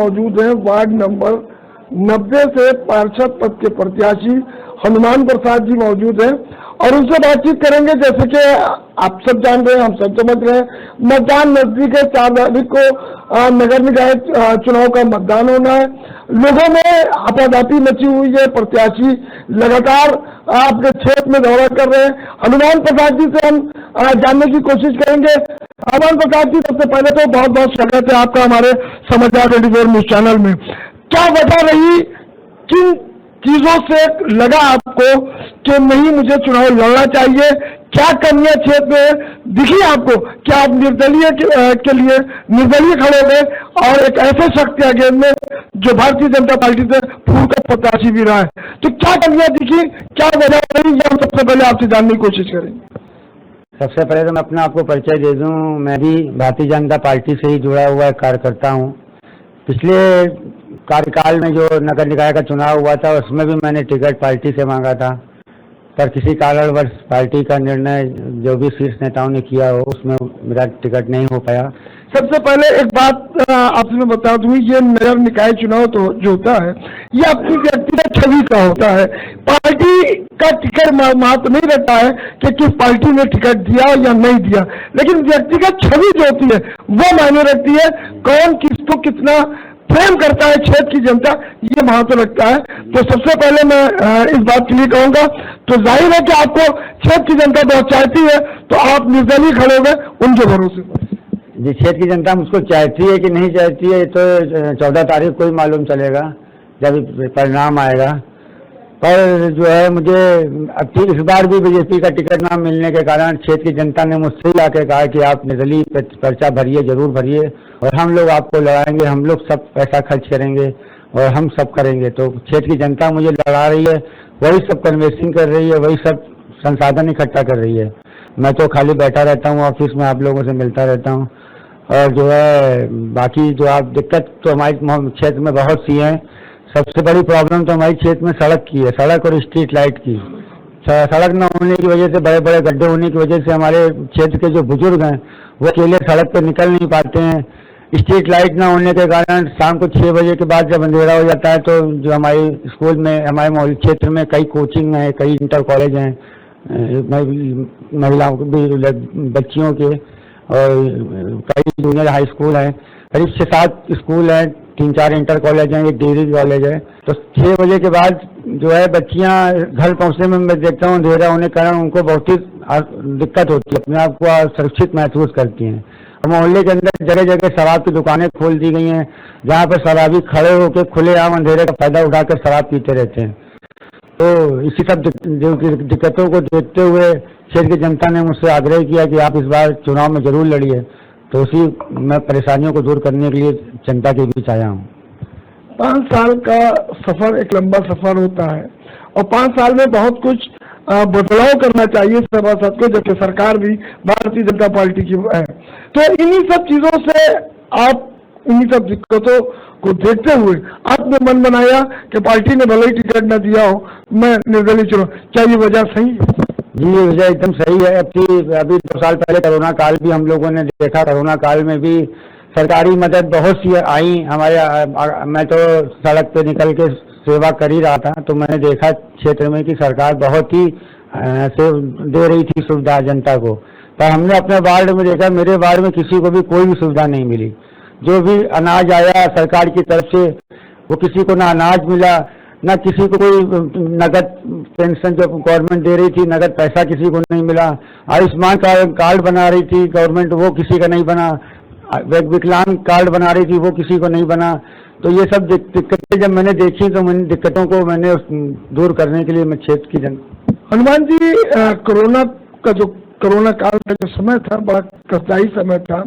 मौजूद हैं ward number 90 से पार्षद पद के प्रत्याशी हनुमान प्रसाद जी मौजूद हैं और उनसे बातचीत करेंगे। जैसे कि आप सब जान रहे हैं, हम सब समझ रहे हैं, मतदान नजदीक है। 4 तारीख को नगर निकाय चुनाव का मतदान होना है। लोगों में आपाधापी मची हुई है। प्रत्याशी लगातार अपने क्षेत्र में दौरा कर रहे हैं। हनुमान प्रसाद जी से हम जानने की कोशिश करेंगे। हनुमान प्रसाद जी, सबसे पहले तो बहुत बहुत स्वागत है आपका हमारे समाचार 24 न्यूज चैनल में। क्या वजह रही, किन चीजों से लगा आपको कि नहीं मुझे चुनाव लड़ना चाहिए? क्या कमियां क्षेत्र में दिखी आपको? क्या आप निर्दलीय के लिए निर्दलीय खड़े हुए और एक ऐसे शख्स के अगेंस्ट में जो भारतीय जनता पार्टी से पूर्व का प्रत्याशी भी रहा है, तो क्या कमियां दिखी, क्या वजह रही, ये हम सबसे पहले आपसे जानने की कोशिश करेंगे। सबसे पहले तो मैं अपना आपको परिचय दे दूं। मैं भी भारतीय जनता पार्टी से ही जुड़ा हुआ कार्यकर्ता हूं। पिछले कार्यकाल में जो नगर निकाय का चुनाव हुआ था उसमें भी मैंने टिकट पार्टी से मांगा था, पर किसी कारणवश पार्टी का निर्णय जो भी शीर्ष नेताओं ने किया हो उसमें मेरा टिकट नहीं हो पाया। सबसे पहले एक बात आपसे मैं बता दूं, ये नगर निकाय चुनाव तो जो होता है ये अपनी व्यक्तिगत छवि का होता है। पार्टी का टिकट महत्व नहीं रहता है कि किस पार्टी ने टिकट दिया या नहीं दिया, लेकिन व्यक्तिगत छवि जो होती है वो मायने रखती है। कौन किसको कितना प्रेम करता है क्षेत्र की जनता, ये महत्व रखता है। तो सबसे पहले मैं इस बात के लिए कहूंगा, तो जाहिर है कि आपको क्षेत्र की जनता बहुत चाहती है, तो आप निर्दलीय खड़े हुए उनके भरोसे पर। जी, क्षेत्र की जनता मुझको चाहती है कि नहीं चाहती है तो 14 तारीख को ही मालूम चलेगा जब परिणाम आएगा। पर जो है मुझे अब इस बार भी बीजेपी का टिकट ना मिलने के कारण क्षेत्र की जनता ने मुझसे ही आके कहा कि आप निर्दलीय पर्चा भरिए, जरूर भरिए, और हम लोग आपको लड़ाएंगे, हम लोग सब पैसा खर्च करेंगे और हम सब करेंगे। तो क्षेत्र की जनता मुझे लड़ा रही है, वही सब कन्वेंसिंग कर रही है, वही सब संसाधन इकट्ठा कर रही है। मैं तो खाली बैठा रहता हूँ ऑफिस में, आप लोगों से मिलता रहता हूँ। और जो है बाकी जो आप दिक्कत तो हमारे क्षेत्र में बहुत सी हैं। सबसे बड़ी प्रॉब्लम तो हमारे क्षेत्र में सड़क की है, सड़क और स्ट्रीट लाइट की। सड़क न होने की वजह से, बड़े बड़े गड्ढे होने की वजह से हमारे क्षेत्र के जो बुजुर्ग हैं वो अकेले सड़क पर निकल नहीं पाते हैं। स्ट्रीट लाइट ना होने के कारण शाम को 6 बजे के बाद जब अंधेरा हो जाता है तो जो हमारे स्कूल में, हमारे मोहल्ले क्षेत्र में कई कोचिंग हैं, कई इंटर कॉलेज हैं, महिलाओं के भी, बच्चियों के, और कई जूनियर हाई स्कूल हैं, करीब 6-7 स्कूल हैं, 3-4 इंटर कॉलेज हैं, एक डिग्री कॉलेज है। तो 6 बजे के बाद जो है बच्चियां घर पहुंचने में मैं देखता हूँ अंधेरा होने के कारण उनको बहुत ही दिक्कत होती है, अपने आप को सुरक्षित महसूस करती हैं। मोहल्ले के अंदर जगह जगह शराब की दुकानें खोल दी गई हैं, जहाँ पर शराबी खड़े होकर खुलेआम अंधेरे का फायदा उठाकर शराब पीते रहते हैं। तो इसी सब दिक्कतों को देखते हुए क्षेत्र की जनता ने मुझसे आग्रह किया कि आप इस बार चुनाव में जरूर लड़िए। तो उसी मैं परेशानियों को दूर करने के लिए जनता के बीच आया हूँ। 5 साल का सफर एक लंबा सफर होता है और 5 साल में बहुत कुछ बदलाव करना चाहिए सभासद को, जबकि सरकार भी भारतीय जनता पार्टी की है। तो इन्हीं सब चीजों से आप, इन्हीं सब दिक्कतों को देखते हुए आपने मन बनाया कि पार्टी ने भले ही टिकट न दिया हो, मैं निर्दलीय चुनाव। क्या ये वजह सही है? जी, ये वजह एकदम सही है। अभी 2 साल पहले कोरोना काल भी हम लोगों ने देखा। कोरोना काल में भी सरकारी मदद बहुत सी आई हमारे। मैं तो सड़क पे निकल के सेवा कर ही रहा था, तो मैंने देखा क्षेत्र में कि सरकार बहुत ही दे रही थी सुविधा जनता को। पर हमने अपने वार्ड में देखा, मेरे वार्ड में किसी को भी कोई भी सुविधा नहीं मिली। जो भी अनाज आया सरकार की तरफ से, वो किसी को ना अनाज मिला, ना किसी को कोई नगद पेंशन जो गवर्नमेंट दे रही थी, नगद पैसा किसी को नहीं मिला। आयुष्मान कार्ड बना रही थी गवर्नमेंट, वो किसी का नहीं बना। विकलांग कार्ड बना रही थी, वो किसी को नहीं बना। तो ये सब दिक्कतें जब मैंने देखी तो मैंने दिक्कतों को मैंने दूर करने के लिए मैं क्षेत्र की हनुमान जी, कोरोना काल का जो समय था बड़ा कष्टदायी समय था।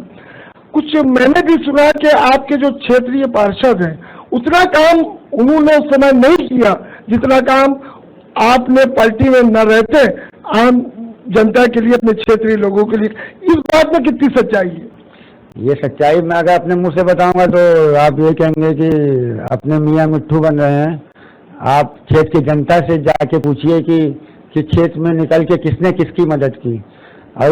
कुछ मैंने भी सुना कि आपके जो क्षेत्रीय पार्षद हैं उतना काम उन्होंने उस समय नहीं किया जितना काम आपने पार्टी में न रहते आम जनता के लिए, अपने क्षेत्रीय लोगों के लिए। इस बात में कितनी सच्चाई है? ये सच्चाई मैं अगर अपने मुंह से बताऊंगा तो आप ये कहेंगे कि अपने मियाँ मिट्ठू बन रहे हैं। आप क्षेत्र की जनता से जाके पूछिए कि क्षेत्र में निकल के किसने किसकी मदद की, और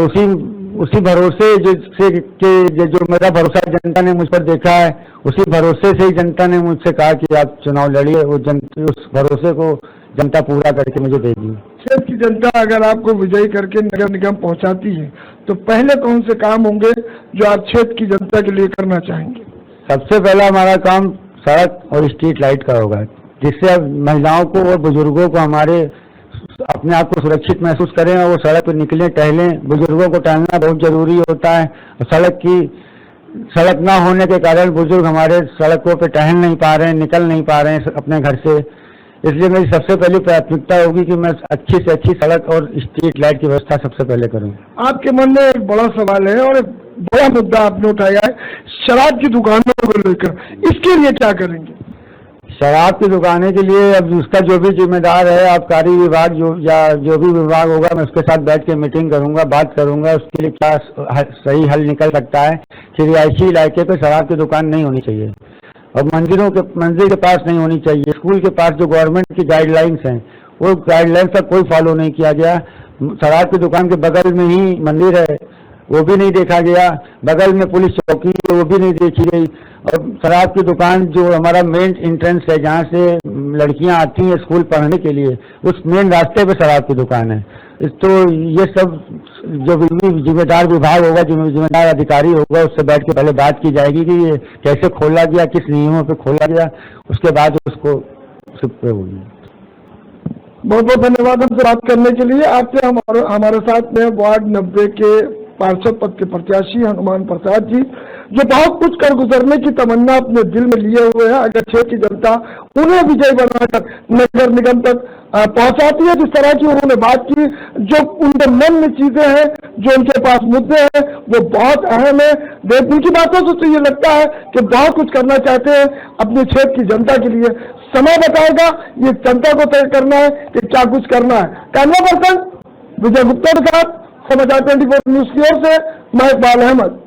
उसी भरोसे जो मेरा भरोसा जनता ने मुझ पर देखा है, उसी भरोसे से ही जनता ने मुझसे कहा कि आप चुनाव लड़िए। उस भरोसे को जनता पूरा करके मुझे देगी। क्षेत्र की जनता अगर आपको विजयी करके नगर निगम पहुंचाती है तो पहले कौन से काम होंगे जो आप क्षेत्र की जनता के लिए करना चाहेंगे? सबसे पहला हमारा काम सड़क और स्ट्रीट लाइट का होगा, जिससे अब महिलाओं को और बुजुर्गों को हमारे अपने आप को सुरक्षित महसूस करें और वो सड़क पर निकलें, टहलें। बुजुर्गों को टहलना बहुत जरूरी होता है। सड़क ना होने के कारण बुजुर्ग हमारे सड़कों पे टहल नहीं पा रहे हैं, निकल नहीं पा रहे हैं अपने घर से। इसलिए मेरी सबसे पहली प्राथमिकता होगी कि मैं अच्छी से अच्छी सड़क और स्ट्रीट लाइट की व्यवस्था सबसे पहले करूं। आपके मन में एक बड़ा सवाल है और एक बड़ा मुद्दा आपने उठाया है, शराब की दुकानों को लेकर, इसके लिए क्या करेंगे? शराब की दुकानें के लिए अब उसका जो भी जिम्मेदार है, आबकारी विभाग जो भी विभाग होगा, मैं उसके साथ बैठ के मीटिंग करूंगा, बात करूंगा उसके लिए क्या सही हल निकल सकता है कि रिहायशी इलाके पे शराब की दुकान नहीं होनी चाहिए और मंदिर के पास नहीं होनी चाहिए। स्कूल के पास जो गवर्नमेंट की गाइडलाइंस हैं, वो गाइडलाइंस का कोई फॉलो नहीं किया गया। शराब की दुकान के बगल में ही मंदिर है, वो भी नहीं देखा गया। बगल में पुलिस चौकी है, वो भी नहीं देखी गई। और शराब की दुकान जो हमारा मेन एंट्रेंस है, जहाँ से लड़कियां आती हैं स्कूल पढ़ने के लिए, उस मेन रास्ते पे शराब की दुकान है। तो ये सब जो भी जिम्मेदार विभाग होगा, जिम्मेदार अधिकारी होगा, उससे बैठ के पहले बात की जाएगी कि ये कैसे खोला गया, किस नियमों पे खोला गया, उसके बाद उसको होगी। बहुत बहुत धन्यवाद हमसे बात करने के लिए। आपसे हमारे साथ में वार्ड 90 के पार्षद पद के प्रत्याशी हनुमान प्रसाद जी, जो बहुत कुछ कर गुजरने की तमन्ना अपने दिल में लिए हुए हैं। अगर क्षेत्र की जनता उन्हें विजयी बनाकर नगर निगम तक पहुंचाती है, जिस तरह की उन्होंने बात की, जो उनके मन में चीजें हैं, जो उनके पास मुद्दे हैं, वो बहुत अहम है। उनकी बातों से तो ये लगता है कि बहुत कुछ करना चाहते हैं अपने क्षेत्र की जनता के लिए। समय बताएगा, ये जनता को तय करना है कि क्या कुछ करना है। कैमरा पर्सन विजय गुप्ता के साथ समाचार 24 न्यूज की ओर से मैं इकबाल अहमद।